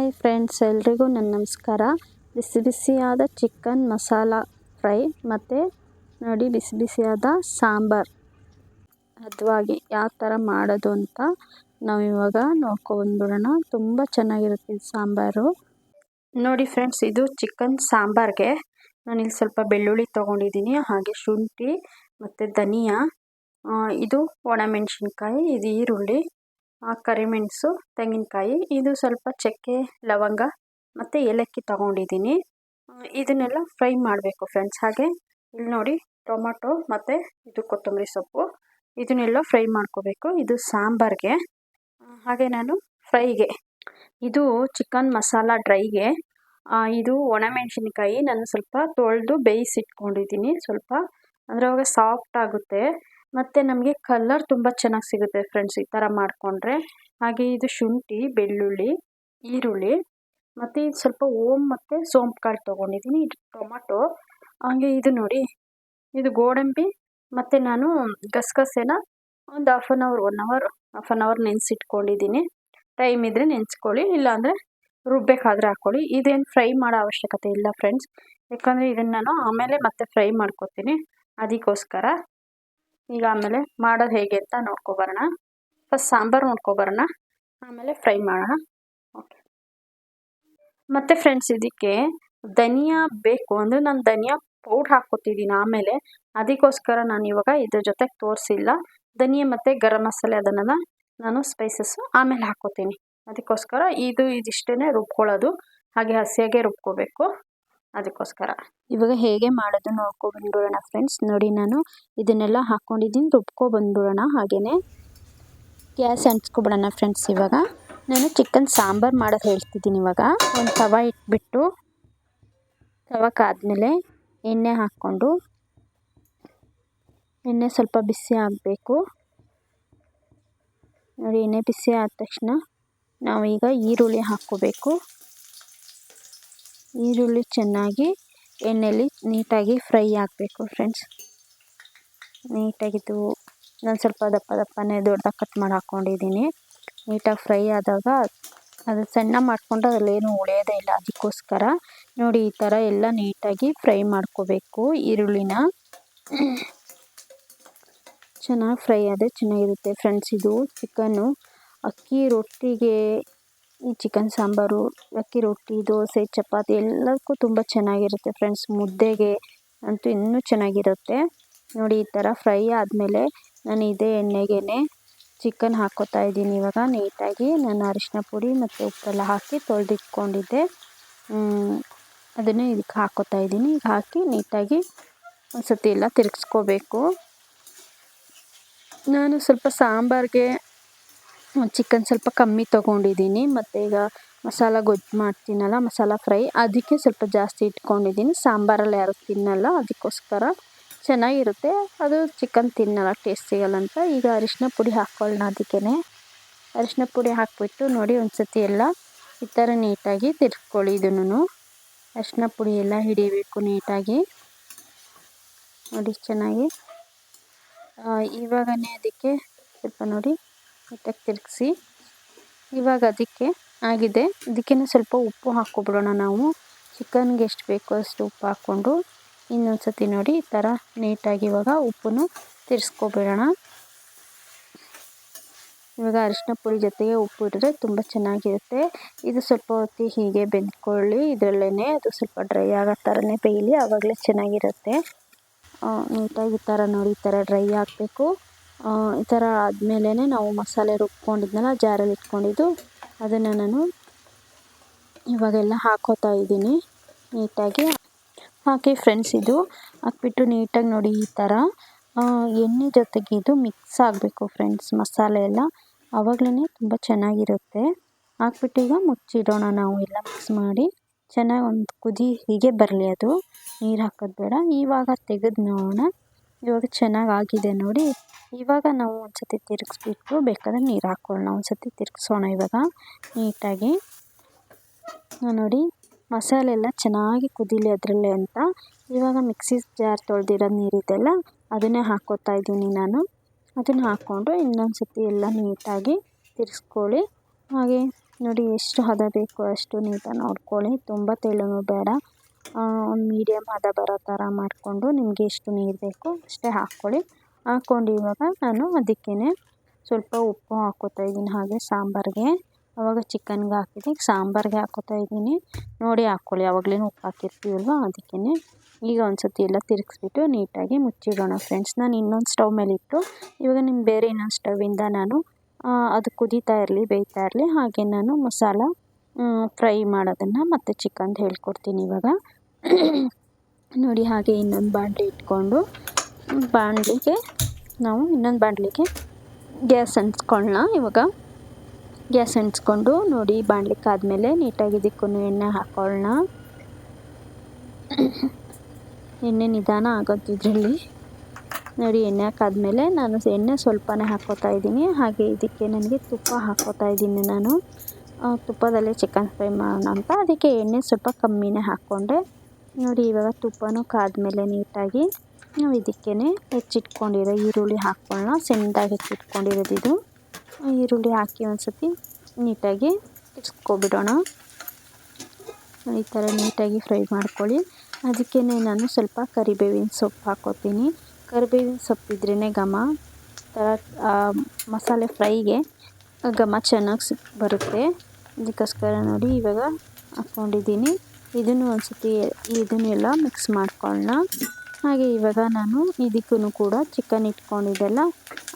Hi friends, ಎಲ್ರಿಗೂ ನನ್ನ ನಮಸ್ಕಾರ. ಬಿಸಿ ಬಿಸಿಯಾದ ಚಿಕನ್ ಮಸಾಲ ಫ್ರೈ ಮತ್ತು ನೋಡಿ ಬಿಸಿ ಬಿಸಿಯಾದ ಸಾಂಬಾರು ಹದವಾಗಿ ಯಾವ ಥರ ಮಾಡೋದು ಅಂತ ನಾವು ಇವಾಗ ನೋಡ್ಕೊಂಡ್ಬಿಡೋಣ. ತುಂಬ ಚೆನ್ನಾಗಿರುತ್ತೆ ಈ ಸಾಂಬಾರು. ನೋಡಿ ಫ್ರೆಂಡ್ಸ್, ಇದು ಚಿಕನ್ ಸಾಂಬಾರಿಗೆ ನಾನಿಲ್ಲಿ ಸ್ವಲ್ಪ ಬೆಳ್ಳುಳ್ಳಿ ತೊಗೊಂಡಿದ್ದೀನಿ, ಹಾಗೆ ಶುಂಠಿ ಮತ್ತು ಧನಿಯಾ, ಇದು ಒಣಮೆಣಸಿನ್ಕಾಯಿ, ಇದು ಈರುಳ್ಳಿ, ಕರಿಮೆಣಸು, ತೆಂಗಿನಕಾಯಿ, ಇದು ಸ್ವಲ್ಪ ಚಕ್ಕೆ, ಲವಂಗ ಮತ್ತು ಏಲಕ್ಕಿ ತೊಗೊಂಡಿದ್ದೀನಿ. ಇದನ್ನೆಲ್ಲ ಫ್ರೈ ಮಾಡಬೇಕು ಫ್ರೆಂಡ್ಸ್. ಹಾಗೆ ಇಲ್ಲಿ ನೋಡಿ ಟೊಮೊಟೊ ಮತ್ತು ಇದು ಕೊತ್ತಂಬರಿ ಸೊಪ್ಪು, ಇದನ್ನೆಲ್ಲ ಫ್ರೈ ಮಾಡ್ಕೋಬೇಕು. ಇದು ಸಾಂಬಾರಿಗೆ. ಹಾಗೆ ನಾನು ಫ್ರೈಗೆ ಇದು ಚಿಕನ್ ಮಸಾಲ ಡ್ರೈಗೆ ಇದು ಒಣಮೆಣಸಿನ್ಕಾಯಿ ನಾನು ಸ್ವಲ್ಪ ತೊಳೆದು ಬೇಯಿಸಿಟ್ಕೊಂಡಿದ್ದೀನಿ. ಸ್ವಲ್ಪ ಅಂದರೆ ಅವಾಗ ಸಾಫ್ಟ್ ಆಗುತ್ತೆ ಮತ್ತು ನಮಗೆ ಕಲರ್ ತುಂಬ ಚೆನ್ನಾಗಿ ಸಿಗುತ್ತೆ ಫ್ರೆಂಡ್ಸ್ ಈ ಥರ ಮಾಡಿಕೊಂಡ್ರೆ. ಹಾಗೆ ಇದು ಶುಂಠಿ, ಬೆಳ್ಳುಳ್ಳಿ, ಈರುಳ್ಳಿ ಮತ್ತು ಇದು ಸ್ವಲ್ಪ ಓಮ್ ಮತ್ತು ಸೋಂಪು ಕಾಳು ತೊಗೊಂಡಿದ್ದೀನಿ. ಇದು ಟೊಮೊಟೊ, ಹಾಗೆ ಇದು ನೋಡಿ ಇದು ಗೋಡಂಬಿ ಮತ್ತು ನಾನು ಗಸಗಸೆನ ಒಂದು ಹಾಫ್ ಆನ್ ಅವರ್ ನೆನೆಸಿಟ್ಕೊಂಡಿದ್ದೀನಿ. ಟೈಮ್ ಇದ್ದರೆ ನೆನೆಸ್ಕೊಳ್ಳಿ, ಇಲ್ಲಾಂದರೆ ರುಬ್ಬೇಕಾದ್ರೆ ಹಾಕ್ಕೊಳ್ಳಿ. ಇದೇನು ಫ್ರೈ ಮಾಡೋ ಅವಶ್ಯಕತೆ ಇಲ್ಲ ಫ್ರೆಂಡ್ಸ್, ಯಾಕಂದರೆ ಇದನ್ನು ನಾನು ಆಮೇಲೆ ಮತ್ತೆ ಫ್ರೈ ಮಾಡ್ಕೊತೀನಿ. ಅದಕ್ಕೋಸ್ಕರ ಈಗ ಆಮೇಲೆ ಮಾಡೋದು ಹೇಗೆ ಅಂತ ನೋಡ್ಕೊಬರೋಣ. ಫಸ್ಟ್ ಸಾಂಬಾರು ನೋಡ್ಕೊಬರೋಣ, ಆಮೇಲೆ ಫ್ರೈ ಮಾಡೋಣ. ಓಕೆ. ಮತ್ತು ಫ್ರೆಂಡ್ಸ್, ಇದಕ್ಕೆ ಧನಿಯಾ ಬೇಕು ಅಂದರೆ ನಾನು ಧನಿಯಾ ಪೌಡ್ರ್ ಹಾಕ್ಕೊತಿದ್ದೀನಿ ಆಮೇಲೆ. ಅದಕ್ಕೋಸ್ಕರ ನಾನು ಇವಾಗ ಇದ್ರ ಜೊತೆಗೆ ತೋರಿಸಿಲ್ಲ. ಧನಿಯಾ ಮತ್ತು ಗರಂ ಮಸಾಲೆ ಅದನ್ನೆಲ್ಲ ನಾನು ಸ್ಪೈಸಸ್ಸು ಆಮೇಲೆ ಹಾಕ್ಕೊತೀನಿ. ಅದಕ್ಕೋಸ್ಕರ ಇದಿಷ್ಟೇ ರುಬ್ಕೊಳ್ಳೋದು, ಹಾಗೆ ಹಸಿಯಾಗೆ ರುಬ್ಕೋಬೇಕು. ಅದಕ್ಕೋಸ್ಕರ ಇವಾಗ ಹೇಗೆ ಮಾಡೋದು ನೋಡ್ಕೊಬಂದ್ಬಿಡೋಣ ಫ್ರೆಂಡ್ಸ್. ನೋಡಿ ನಾನು ಇದನ್ನೆಲ್ಲ ಹಾಕ್ಕೊಂಡಿದ್ದೀನಿ, ರುಬ್ಕೊಬಂದ್ಬಿಡೋಣ. ಹಾಗೆಯೇ ಗ್ಯಾಸ್ ಅಂಟಿಸ್ಕೊಬಿಡೋಣ ಫ್ರೆಂಡ್ಸ್. ಇವಾಗ ನಾನು ಚಿಕನ್ ಸಾಂಬಾರು ಮಾಡೋದು ಹೇಳ್ತಿದ್ದೀನಿ. ಇವಾಗ ಒಂದು ತವ ಇಟ್ಬಿಟ್ಟು ತವಕ್ಕಾದ್ಮೇಲೆ ಎಣ್ಣೆ ಹಾಕ್ಕೊಂಡು, ಎಣ್ಣೆ ಸ್ವಲ್ಪ ಬಿಸಿ ಆಗಬೇಕು. ನೋಡಿ ಎಣ್ಣೆ ಬಿಸಿ ಆದ ತಕ್ಷಣ ನಾವೀಗ ಈರುಳ್ಳಿ ಹಾಕ್ಕೋಬೇಕು. ಈರುಳ್ಳಿ ಚೆನ್ನಾಗಿ ಎಣ್ಣೆಯಲ್ಲಿ ನೀಟಾಗಿ ಫ್ರೈ ಆಗಬೇಕು ಫ್ರೆಂಡ್ಸ್. ನೀಟಾಗಿದ್ದು ನಾನು ಸ್ವಲ್ಪ ದಪ್ಪನೇ ದೊಡ್ಡದಾಗಿ ಕಟ್ ಮಾಡಿ ಹಾಕ್ಕೊಂಡಿದ್ದೀನಿ. ನೀಟಾಗಿ ಫ್ರೈ ಆದಾಗ ಅದು ಸಣ್ಣ ಮಾಡಿಕೊಂಡ್ರೆ ಅದರಲ್ಲೇನು ಉಳಿಯೋದೇ ಇಲ್ಲ. ಅದಕ್ಕೋಸ್ಕರ ನೋಡಿ ಈ ಥರ ಎಲ್ಲ ನೀಟಾಗಿ ಫ್ರೈ ಮಾಡ್ಕೋಬೇಕು. ಈರುಳ್ಳಿನ ಚೆನ್ನಾಗಿ ಫ್ರೈ ಆದರೆ ಚೆನ್ನಾಗಿರುತ್ತೆ ಫ್ರೆಂಡ್ಸ್. ಇದು ಚಿಕನ್ನು ಅಕ್ಕಿ ರೊಟ್ಟಿಗೆ, ಈ ಚಿಕನ್ ಸಾಂಬಾರು ಅಕ್ಕಿ ರೊಟ್ಟಿ, ದೋಸೆ, ಚಪಾತಿ ಎಲ್ಲದಕ್ಕೂ ತುಂಬ ಚೆನ್ನಾಗಿರುತ್ತೆ ಫ್ರೆಂಡ್ಸ್. ಮುದ್ದೆಗೆ ಅಂತೂ ಇನ್ನೂ ಚೆನ್ನಾಗಿರುತ್ತೆ. ನೋಡಿ ಈ ಥರ ಫ್ರೈ ಆದಮೇಲೆ ನಾನು ಇದೇ ಎಣ್ಣೆಗೆ ಚಿಕನ್ ಹಾಕ್ಕೋತಾ ಇದ್ದೀನಿ. ಇವಾಗ ನೀಟಾಗಿ ನಾನು ಅರಿಶಿನ ಪುಡಿ ಮತ್ತು ಉಪ್ಪೆಲ್ಲ ಹಾಕಿ ತೊಳೆದಿಟ್ಕೊಂಡಿದ್ದೆ, ಅದನ್ನೇ ಇದಕ್ಕೆ ಹಾಕ್ಕೋತಾ ಇದ್ದೀನಿ. ಈಗ ಹಾಕಿ ನೀಟಾಗಿ ಒಂದು ಸತಿ ಎಲ್ಲ ತಿರುಗಿಸ್ಕೋಬೇಕು. ನಾನು ಸ್ವಲ್ಪ ಸಾಂಬಾರಿಗೆ ಚಿಕನ್ ಸ್ವಲ್ಪ ಕಮ್ಮಿ ತೊಗೊಂಡಿದ್ದೀನಿ, ಮತ್ತು ಈಗ ಮಸಾಲ ಗೊಜ್ಜು ಮಾಡ್ತೀನಲ್ಲ, ಮಸಾಲ ಫ್ರೈ, ಅದಕ್ಕೆ ಸ್ವಲ್ಪ ಜಾಸ್ತಿ ಇಟ್ಕೊಂಡಿದ್ದೀನಿ. ಸಾಂಬಾರಲ್ಲಿ ಯಾರು ತಿನ್ನಲ್ಲ, ಅದಕ್ಕೋಸ್ಕರ ಚೆನ್ನಾಗಿರುತ್ತೆ. ಅದು ಚಿಕನ್ ತಿನ್ನಲ್ಲ, ಟೇಸ್ಟ್ ಸಿಗಲ್ಲ ಅಂತ. ಈಗ ಅರಿಶಿನ ಪುಡಿ ಹಾಕ್ಕೊಳ್ಳೋಣ. ಅದಕ್ಕೇ ಅರಿಶಿನ ಪುಡಿ ಹಾಕಿಬಿಟ್ಟು ನೋಡಿ ಒಂದು ಸತಿ ಎಲ್ಲ ಈ ಥರ ನೀಟಾಗಿ ತಿರ್ಸ್ಕೊಳ್ಳಿ. ಇದನ್ನು ಅರಿಶಿನ ಪುಡಿ ಎಲ್ಲ ಹಿಡಿಬೇಕು ನೀಟಾಗಿ. ನೋಡಿ ಚೆನ್ನಾಗಿ ಇವಾಗನೇ ಅದಕ್ಕೆ ಸ್ವಲ್ಪ ನೋಡಿ ನೀಟಾಗಿ ತಿರುಗಿಸಿ. ಇವಾಗ ಅದಕ್ಕೆ ಆಗಿದೆ. ಇದಕ್ಕೇ ಸ್ವಲ್ಪ ಉಪ್ಪು ಹಾಕ್ಕೊಬಿಡೋಣ. ನಾವು ಚಿಕನ್ಗೆ ಎಷ್ಟು ಬೇಕೋ ಅಷ್ಟು ಉಪ್ಪು ಹಾಕ್ಕೊಂಡು ಇನ್ನೊಂದು ಸತಿ ನೋಡಿ ಈ ಥರ ನೀಟಾಗಿ ಇವಾಗ ಉಪ್ಪನ್ನು ತಿರ್ಸ್ಕೊಬಿಡೋಣ. ಇವಾಗ ಅರಿಶಿನ ಪುಡಿ ಜೊತೆಗೆ ಉಪ್ಪು ಇಟ್ಟರೆ ತುಂಬ ಚೆನ್ನಾಗಿರುತ್ತೆ. ಇದು ಸ್ವಲ್ಪ ಹೊತ್ತು ಹೀಗೆ ಬೆಂದ್ಕೊಳ್ಳಿ. ಇದರಲ್ಲೇ ಅದು ಸ್ವಲ್ಪ ಡ್ರೈ ಆಗೋ ಥರನೇ ಬೇಯಲಿ, ಆವಾಗಲೇ ಚೆನ್ನಾಗಿರುತ್ತೆ. ನೀಟಾಗಿ ಈ ಥರ ನೋಡಿ ಈ ಥರ ಡ್ರೈ ಆಗಬೇಕು. ಈ ಥರ ಆದಮೇಲೆ ನಾವು ಮಸಾಲೆ ರುಬ್ಕೊಂಡಿದ್ನಲ್ಲ, ಜಾರಲ್ಲಿ ಇಟ್ಕೊಂಡಿದ್ದು, ಅದನ್ನು ನಾನು ಇವಾಗೆಲ್ಲ ಹಾಕ್ಕೋತಾ ಇದ್ದೀನಿ. ನೀಟಾಗಿ ಹಾಕಿ ಫ್ರೆಂಡ್ಸ್. ಇದು ಹಾಕ್ಬಿಟ್ಟು ನೀಟಾಗಿ ನೋಡಿ ಈ ಥರ ಎಣ್ಣೆ ಜೊತೆಗೆ ಇದು ಮಿಕ್ಸ್ ಆಗಬೇಕು ಫ್ರೆಂಡ್ಸ್, ಮಸಾಲೆ ಎಲ್ಲ. ಆವಾಗಲೇ ತುಂಬ ಚೆನ್ನಾಗಿರುತ್ತೆ. ಹಾಕ್ಬಿಟ್ಟು ಈಗ ಮುಚ್ಚಿಡೋಣ. ನಾವು ಎಲ್ಲ ಮಿಕ್ಸ್ ಮಾಡಿ ಚೆನ್ನಾಗಿ ಒಂದು ಕುದಿ ಹೀಗೆ ಬರಲಿ. ಅದು ನೀರು ಹಾಕೋದು ಬೇಡ. ಇವಾಗ ತೆಗೆದು ನೋಡೋಣ. ಇವಾಗ ಚೆನ್ನಾಗಿ ಆಗಿದೆ ನೋಡಿ. ಇವಾಗ ನಾವು ಒಂದು ಸತಿ ತಿರುಗಿಸ್ಬಿಟ್ಟು ಬೇಕಾದ್ರೆ ನೀರು ಹಾಕ್ಕೊಳ್ಳೋಣ. ಒಂದು ಸತಿ ತಿರುಗಿಸೋಣ ಇವಾಗ ನೀಟಾಗಿ. ನೋಡಿ ಮಸಾಲೆ ಎಲ್ಲ ಚೆನ್ನಾಗಿ ಕುದೀಲಿ ಅದರಲ್ಲೇ ಅಂತ ಇವಾಗ ಮಿಕ್ಸಿ ಜಾರ್ ತೊಳೆದಿರೋ ನೀರಿದೆಲ್ಲ ಅದನ್ನೇ ಹಾಕ್ಕೋತಾ ಇದ್ದೀನಿ ನಾನು. ಅದನ್ನು ಹಾಕ್ಕೊಂಡು ಇನ್ನೊಂದು ಸತಿ ಎಲ್ಲ ನೀಟಾಗಿ ತಿರ್ಸ್ಕೊಳ್ಳಿ. ಹಾಗೆ ನೋಡಿ ಎಷ್ಟು ಹದ ಬೇಕು ಅಷ್ಟು ನೀಟಾಗಿ ನೋಡ್ಕೊಳ್ಳಿ. ತುಂಬ ತೆಳ್ಳನೂ ಬೇಡ, ಒಂದು ಮೀಡಿಯಮ್ ಹದ ಬರೋ ಥರ ಮಾಡಿಕೊಂಡು ನಿಮಗೆ ಎಷ್ಟು ನೀರು ಬೇಕು ಅಷ್ಟೇ ಹಾಕ್ಕೊಳ್ಳಿ. ಹಾಕ್ಕೊಂಡು ಇವಾಗ ನಾನು ಅದಕ್ಕೇ ಸ್ವಲ್ಪ ಉಪ್ಪು ಹಾಕ್ಕೋತಾ ಇದ್ದೀನಿ. ಹಾಗೆ ಸಾಂಬಾರಿಗೆ ಆವಾಗ ಚಿಕನ್ಗೆ ಹಾಕಿದೆ, ಸಾಂಬಾರಿಗೆ ಹಾಕ್ಕೋತಾ ಇದ್ದೀನಿ. ನೋಡಿ ಹಾಕ್ಕೊಳ್ಳಿ, ಆವಾಗಲೇ ಉಪ್ಪು ಹಾಕಿರ್ತೀವಲ್ವ ಅದಕ್ಕೇ. ಈಗ ಒಂದು ಸತಿ ಎಲ್ಲ ತಿರುಗಿಸ್ಬಿಟ್ಟು ನೀಟಾಗಿ ಮುಚ್ಚಿಡೋಣ ಫ್ರೆಂಡ್ಸ್. ನಾನು ಇನ್ನೊಂದು ಸ್ಟವ್ ಮೇಲೆ ಇಟ್ಟು ಇವಾಗ ನಿಮ್ಗೆ ಬೇರೆ ಇನ್ನೊಂದು ಸ್ಟವ್ವಿಂದ ನಾನು ಅದು ಕುದೀತಾ ಇರಲಿ, ಬೇಯ್ತಾ ಇರಲಿ, ಹಾಗೆ ನಾನು ಮಸಾಲ ಫ್ರೈ ಮಾಡೋದನ್ನು ಮತ್ತು ಚಿಕನ್ದು ಹೇಳ್ಕೊಡ್ತೀನಿ ಇವಾಗ. ನೋಡಿ ಹಾಗೆ ಇನ್ನೊಂದು ಬಾಣಲಿ ಇಟ್ಕೊಂಡು ಬಾಣಲಿಗೆ ನಾವು ಇನ್ನೊಂದು ಬಾಣಲಿಗೆ ಗ್ಯಾಸ್ ಅಂಟಿಸ್ಕೊಳ್ಳೋಣ. ಇವಾಗ ಗ್ಯಾಸ್ ಅಂಟಿಸ್ಕೊಂಡು ನೋಡಿ ಬಾಣಲಿಕ್ಕಾದ್ಮೇಲೆ ನೀಟಾಗಿ ಇದಕ್ಕೂ ಎಣ್ಣೆ ಹಾಕ್ಕೊಳ್ಳೋಣ. ಎಣ್ಣೆ ನಿಧಾನ ಆಗೋದು ಇದರಲ್ಲಿ. ನೋಡಿ ಎಣ್ಣೆ ಹಾಕಾದ್ಮೇಲೆ ನಾನು ಎಣ್ಣೆ ಸ್ವಲ್ಪನೇ ಹಾಕ್ಕೋತಾ ಇದ್ದೀನಿ. ಹಾಗೆ ಇದಕ್ಕೆ ನನಗೆ ತುಪ್ಪ ಹಾಕ್ಕೋತಾ ಇದ್ದೀನಿ. ನಾನು ತುಪ್ಪದಲ್ಲೇ ಚಿಕನ್ ಫ್ರೈ ಮಾಡೋಣ ಅಂತ ಅದಕ್ಕೆ ಎಣ್ಣೆ ಸ್ವಲ್ಪ ಕಮ್ಮಿನೇ ಹಾಕ್ಕೊಂಡೆ. ನೋಡಿ ಇವಾಗ ತುಪ್ಪನೂ ಕಾದ್ಮೇಲೆ ನೀಟಾಗಿ ನಾವು ಇದಕ್ಕೇ ಹೆಚ್ಚಿಟ್ಕೊಂಡಿರೋ ಈರುಳ್ಳಿ ಹಾಕ್ಕೊಳ್ಳೋಣ. ಸಣ್ಣದಾಗಿ ಹೆಚ್ಚಿಟ್ಕೊಂಡಿರೋದು ಇದು. ಈರುಳ್ಳಿ ಹಾಕಿ ಒಂದು ಸತಿ ನೀಟಾಗಿ ತಿರ್ಸ್ಕೊಬಿಡೋಣ. ಈ ಥರ ನೀಟಾಗಿ ಫ್ರೈ ಮಾಡ್ಕೊಳ್ಳಿ. ಅದಕ್ಕೇ ನಾನು ಸ್ವಲ್ಪ ಕರಿಬೇವಿನ ಸೊಪ್ಪು ಹಾಕ್ಕೋತೀನಿ. ಕರಿಬೇವಿನ ಸೊಪ್ಪಿದ್ರೇ ಘಮ ಥರ ಮಸಾಲೆ ಫ್ರೈಗೆ ಘಮ ಚೆನ್ನಾಗಿ ಬರುತ್ತೆ. ಅದಕ್ಕೋಸ್ಕರ ನೋಡಿ ಇವಾಗ ಹಾಕ್ಕೊಂಡಿದ್ದೀನಿ. ಇದನ್ನು ಒಂದು ಸತಿ ಇದನ್ನೆಲ್ಲ ಮಿಕ್ಸ್ ಮಾಡ್ಕೊಳ್ಳೋಣ. ಹಾಗೆ ಇವಾಗ ನಾನು ಇದಕ್ಕೂ ಕೂಡ ಚಿಕನ್ ಇಟ್ಕೊಂಡಿದ್ದೆಲ್ಲ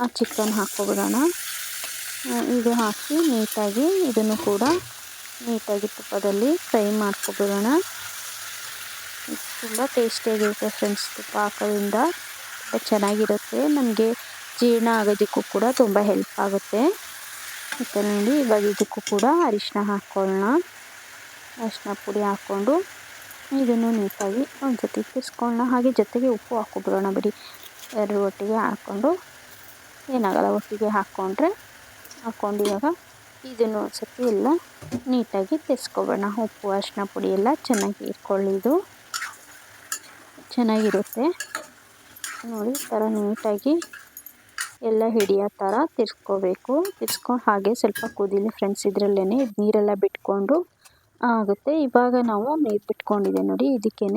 ಆ ಚಿಕನ್ ಹಾಕ್ಕೊಬಿಡೋಣ. ಇದು ಹಾಕಿ ನೀಟಾಗಿ ಇದನ್ನು ಕೂಡ ನೀಟಾಗಿ ತುಪ್ಪದಲ್ಲಿ ಫ್ರೈ ಮಾಡ್ಕೊಬಿಡೋಣ. ತುಂಬ ಟೇಸ್ಟಿಯಾಗಿರುತ್ತೆ ಫ್ರೆಂಡ್ಸ್. ತುಪ್ಪ ಹಾಕೋದ್ರಿಂದ ತುಂಬ ಚೆನ್ನಾಗಿರುತ್ತೆ, ನಮಗೆ ಜೀರ್ಣ ಆಗೋದಕ್ಕೂ ಕೂಡ ತುಂಬ ಹೆಲ್ಪ್ ಆಗುತ್ತೆ. ಮತ್ತು ನೋಡಿ ಇವಾಗ ಇದಕ್ಕೂ ಕೂಡ ಅರಿಶಿನ ಹಾಕ್ಕೊಳ್ಳೋಣ. ಅರಿಶಿನ ಪುಡಿ ಹಾಕ್ಕೊಂಡು ಇದನ್ನು ನೀಟಾಗಿ ಒಂದು ಸತಿ ತಿರ್ಸ್ಕೊಳ್ಳೋಣ. ಹಾಗೆ ಜೊತೆಗೆ ಉಪ್ಪು ಹಾಕ್ಕೊಬಿಡೋಣ. ಬಿಡಿ ಎರಡು ಒಟ್ಟಿಗೆ ಹಾಕ್ಕೊಂಡು ಏನಾಗಲ್ಲ, ಒಟ್ಟಿಗೆ ಹಾಕ್ಕೊಂಡು ಇವಾಗ ಇದನ್ನು ಒಂದು ಸತಿ ಎಲ್ಲ ನೀಟಾಗಿ ತಿರ್ಸ್ಕೊಬೋಣ. ಉಪ್ಪು ಅರಿಶಿನ ಪುಡಿ ಎಲ್ಲ ಚೆನ್ನಾಗಿ ಇಟ್ಕೊಳ್ಳಿದು ಚೆನ್ನಾಗಿರುತ್ತೆ. ನೋಡಿ ಈ ಥರ ನೀಟಾಗಿ ಎಲ್ಲ ಹಿಡಿಯೋ ಥರ ತಿರ್ಸ್ಕೋಬೇಕು. ತಿರ್ಸ್ಕೊಂಡು ಹಾಗೆ ಸ್ವಲ್ಪ ಕುದೀಲಿ ಫ್ರೆಂಡ್ಸ್. ಇದರಲ್ಲೇ ನೀರೆಲ್ಲ ಬಿಟ್ಕೊಂಡು ಆಗುತ್ತೆ. ಇವಾಗ ನಾವು ನೀರು ಬಿಟ್ಕೊಂಡಿದ್ದೆ ನೋಡಿ, ಇದಕ್ಕೇ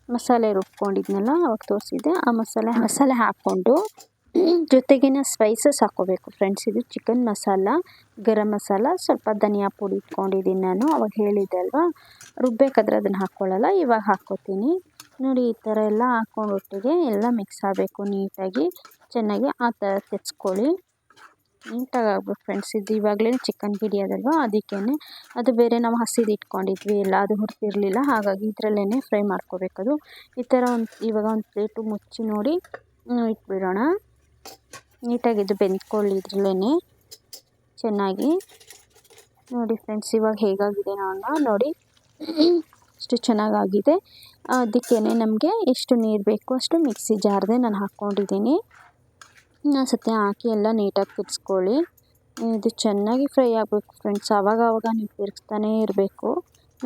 ಮಸಾಲೆ ರುಬ್ಕೊಂಡಿದ್ನಲ್ಲ ಅವಾಗ ತೋರಿಸಿದ್ದೆ, ಆ ಮಸಾಲೆ ಹಾಕ್ಕೊಂಡು ಜೊತೆಗೇನೆ ಸ್ಪೈಸಸ್ ಹಾಕ್ಕೋಬೇಕು ಫ್ರೆಂಡ್ಸ್. ಇದು ಚಿಕನ್ ಮಸಾಲ, ಗರಂ ಮಸಾಲ, ಸ್ವಲ್ಪ ಧನಿಯಾ ಪುಡಿ ಇಟ್ಕೊಂಡಿದ್ದೀನಿ ನಾನು. ಅವಾಗ ಹೇಳಿದ್ದೆ ಅಲ್ವಾ, ರುಬ್ಬೇಕಾದ್ರೆ ಅದನ್ನು ಹಾಕ್ಕೊಳ್ಳಲ್ಲ, ಇವಾಗ ಹಾಕ್ಕೋತೀನಿ. ನೋಡಿ ಈ ಥರ ಎಲ್ಲ ಹಾಕ್ಕೊಂಡು ಒಟ್ಟಿಗೆ ಎಲ್ಲ ಮಿಕ್ಸ್ ಆಗಬೇಕು ನೀಟಾಗಿ, ಚೆನ್ನಾಗಿ ಆ ಥರ ತೆಚ್ಕೊಳ್ಳಿ. ನೀಟಾಗಿ ಆಗ್ಬೇಕು ಫ್ರೆಂಡ್ಸ್. ಇದು ಇವಾಗಲೇ ಚಿಕನ್ ಹಿಡಿಯೋದಲ್ವ, ಅದಕ್ಕೇ ಅದು ಬೇರೆ ನಾವು ಹಸಿದು ಇಟ್ಕೊಂಡಿದ್ವಿ ಎಲ್ಲ, ಅದು ಹುರಿದಿರಲಿಲ್ಲ, ಹಾಗಾಗಿ ಇದರಲ್ಲೇ ಫ್ರೈ ಮಾಡ್ಕೋಬೇಕದು. ಈ ಥರ ಇವಾಗ ಒಂದು ಪ್ಲೇಟು ಮುಚ್ಚಿ ನೋಡಿ ಇಟ್ಬಿಡೋಣ. ನೀಟಾಗಿ ಇದು ಬೆಂದ್ಕೊಳ್ಳಿ ಇದರಲ್ಲೇ ಚೆನ್ನಾಗಿ. ನೋಡಿ ಫ್ರೆಂಡ್ಸ್ ಇವಾಗ ಹೇಗಾಗಿದೆ ನೋಡೋಣ. ನೋಡಿ ಎಷ್ಟು ಚೆನ್ನಾಗಾಗಿದೆ. ಅದಕ್ಕೇ ನಮಗೆ ಎಷ್ಟು ನೀರು ಬೇಕು ಅಷ್ಟು ಮಿಕ್ಸಿ ಜಾರ್ದೆ ನಾನು ಹಾಕ್ಕೊಂಡಿದ್ದೀನಿ. ಇನ್ನೊಂದು ಸತಿ ಹಾಕಿ ಎಲ್ಲ ನೀಟಾಗಿ ತಿರ್ಸ್ಕೊಳ್ಳಿ. ಇದು ಚೆನ್ನಾಗಿ ಫ್ರೈ ಆಗಬೇಕು ಫ್ರೆಂಡ್ಸ್. ಆವಾಗ ನೀವು ತಿರ್ಗಿಸ್ತಾನೇ ಇರಬೇಕು.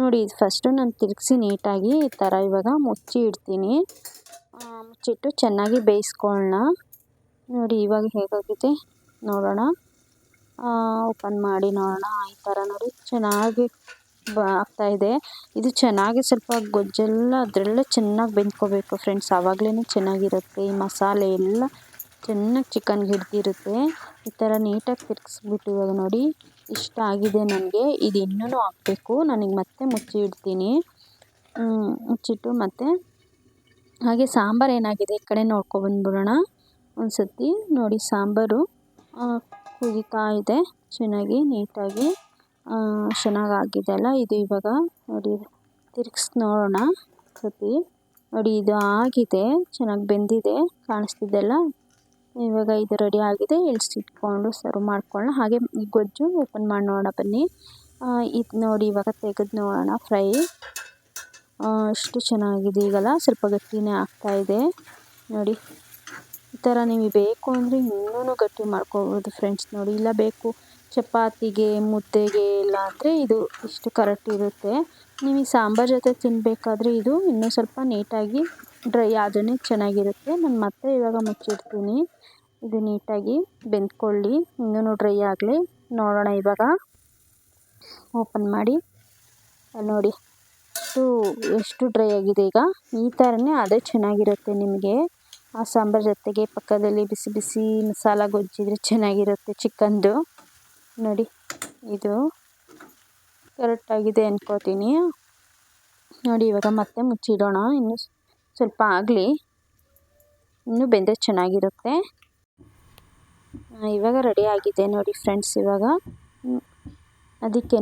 ನೋಡಿ ಇದು ಫಸ್ಟು ನಾನು ತಿರುಗಿಸಿ ನೀಟಾಗಿ ಈ ಥರ ಇವಾಗ ಮುಚ್ಚಿ ಇಡ್ತೀನಿ. ಮುಚ್ಚಿಟ್ಟು ಚೆನ್ನಾಗಿ ಬೇಯಿಸ್ಕೊಳ್ಳೋಣ. ನೋಡಿ ಇವಾಗ ಹೇಗಾಗಿದೆ ನೋಡೋಣ. ಓಪನ್ ಮಾಡಿ ನೋಡೋಣ. ಈ ಥರ ನೋಡಿ ಚೆನ್ನಾಗಿ ಆಗ್ತಾಯಿದೆ. ಇದು ಚೆನ್ನಾಗಿ ಸ್ವಲ್ಪ ಗೊಜ್ಜೆಲ್ಲ ಅದರಲ್ಲೇ ಚೆನ್ನಾಗಿ ಬೆಂದ್ಕೋಬೇಕು ಫ್ರೆಂಡ್ಸ್. ಆವಾಗಲೇ ಚೆನ್ನಾಗಿರುತ್ತೆ. ಈ ಮಸಾಲೆ ಎಲ್ಲ ಚೆನ್ನಾಗಿ ಚಿಕನ್ಗೆ ಹಿಡ್ದಿರುತ್ತೆ. ಈ ಥರ ನೀಟಾಗಿ ತಿರ್ಗಿಸ್ಬಿಟ್ಟು ಇವಾಗ ನೋಡಿ ಇಷ್ಟ ಆಗಿದೆ ನನಗೆ. ಇದು ಇನ್ನೂ ಹಾಕಬೇಕು. ನನಗೆ ಮತ್ತೆ ಮುಚ್ಚಿ ಇಡ್ತೀನಿ. ಮುಚ್ಚಿಟ್ಟು ಮತ್ತೆ ಹಾಗೆ ಸಾಂಬಾರು ಏನಾಗಿದೆ ಈ ಕಡೆ ನೋಡ್ಕೊಬಂದ್ಬಿಡೋಣ ಒಂದು ಸತಿ. ನೋಡಿ ಸಾಂಬಾರು ಕುದೀತಾ ಇದೆ ಚೆನ್ನಾಗಿ ನೀಟಾಗಿ, ಚೆನ್ನಾಗಾಗಿದೆ ಅಲ್ಲ ಇದು. ಇವಾಗ ನೋಡಿ ತಿರ್ಗಿಸಿ ನೋಡೋಣ ಸತಿ. ನೋಡಿ ಇದು ಆಗಿದೆ, ಚೆನ್ನಾಗಿ ಬೆಂದಿದೆ, ಕಾಣಿಸ್ತಿದ್ದೆಲ್ಲ. ಇವಾಗ ಇದು ರೆಡಿ ಆಗಿದೆ. ಇಳಿಸಿಟ್ಕೊಂಡು ಸರ್ವ್ ಮಾಡ್ಕೊಳ್ಳೋಣ. ಹಾಗೆ ಈ ಗೊಜ್ಜು ಓಪನ್ ಮಾಡಿ ನೋಡೋಣ ಬನ್ನಿ. ಇದು ನೋಡಿ ಇವಾಗ ತೆಗೆದು ನೋಡೋಣ ಫ್ರೈ. ಅಷ್ಟು ಚೆನ್ನಾಗಿದೆ. ಈಗಲ್ಲ ಸ್ವಲ್ಪ ಗಟ್ಟಿನೇ ಆಗ್ತಾಯಿದೆ ನೋಡಿ. ಈ ಥರ ನೀವು ಬೇಕು ಅಂದರೆ ಇನ್ನೂ ಗಟ್ಟಿ ಮಾಡ್ಕೊಬೋದು ಫ್ರೆಂಡ್ಸ್. ನೋಡಿ ಇಲ್ಲ ಬೇಕು ಚಪಾತಿಗೆ ಮುದ್ದೆಗೆ ಇಲ್ಲ ಅಂದರೆ ಇದು ಇಷ್ಟು ಕರೆಕ್ಟ್ ಇರುತ್ತೆ. ನೀವು ಈ ಸಾಂಬಾರು ಜೊತೆ ತಿನ್ನಬೇಕಾದ್ರೆ ಇದು ಇನ್ನೂ ಸ್ವಲ್ಪ ನೀಟಾಗಿ ಡ್ರೈ ಆದ್ರೇ ಚೆನ್ನಾಗಿರುತ್ತೆ. ನಾನು ಮತ್ತೆ ಇವಾಗ ಮುಚ್ಚಿಡ್ತೀನಿ. ಇದು ನೀಟಾಗಿ ಬೆಂದ್ಕೊಳ್ಳಿ, ಇನ್ನೂ ಡ್ರೈ ಆಗಲಿ ನೋಡೋಣ ಇವಾಗ. ಓಪನ್ ಮಾಡಿ ನೋಡಿ ಎಷ್ಟು ಡ್ರೈ ಆಗಿದೆ. ಈಗ ಈ ಥರನೇ ಅದೇ ಚೆನ್ನಾಗಿರುತ್ತೆ ನಿಮಗೆ. ಆ ಸಾಂಬಾರು ಜೊತೆಗೆ ಪಕ್ಕದಲ್ಲಿ ಬಿಸಿ ಬಿಸಿ ಮಸಾಲ ಗೊಜ್ಜಿದ್ರೆ ಚೆನ್ನಾಗಿರುತ್ತೆ ಚಿಕನ್ದು. ನೋಡಿ ಇದು ಕರೆಕ್ಟಾಗಿದೆ ಅನ್ಕೋತೀನಿ. ನೋಡಿ ಇವಾಗ ಮತ್ತೆ ಮುಚ್ಚಿಡೋಣ, ಇನ್ನು ಸ್ವಲ್ಪ ಆಗಲಿ, ಇನ್ನೂ ಬೆಂದರೆ ಚೆನ್ನಾಗಿರುತ್ತೆ. ಇವಾಗ ರೆಡಿ ಆಗಿದೆ ನೋಡಿ ಫ್ರೆಂಡ್ಸ್. ಇವಾಗ ಅದಕ್ಕೇ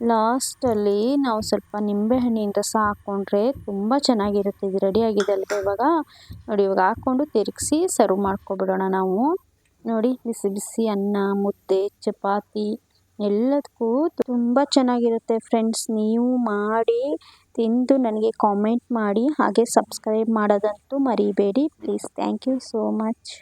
ಲಾಸ್ಟಲ್ಲಿ ನಾವು ಸ್ವಲ್ಪ ನಿಂಬೆಹಣ್ಣಿನ ರಸ ಹಾಕ್ಕೊಂಡ್ರೆ ತುಂಬ ಚೆನ್ನಾಗಿರುತ್ತೆ. ಇದು ರೆಡಿ ಆಗಿದೆ ಅಲ್ವ ಇವಾಗ. ನೋಡಿ ಇವಾಗ ಹಾಕ್ಕೊಂಡು ತಿರುಗಿಸಿ ಸರ್ವ್ ಮಾಡ್ಕೊಬಿಡೋಣ ನಾವು. ನೋಡಿ ಬಿಸಿ ಬಿಸಿ ಅನ್ನ, ಮುದ್ದೆ, ಚಪಾತಿ ಎಲ್ಲದಕ್ಕೂ ತುಂಬ ಚೆನ್ನಾಗಿರುತ್ತೆ ಫ್ರೆಂಡ್ಸ್. ನೀವು ಮಾಡಿ ತಿಂದು ನನಗೆ ಕಾಮೆಂಟ್ ಮಾಡಿ, ಹಾಗೆ ಸಬ್ಸ್ಕ್ರೈಬ್ ಮಾಡೋದಂತೂ ಮರಿಬೇಡಿ please. Thank you so much.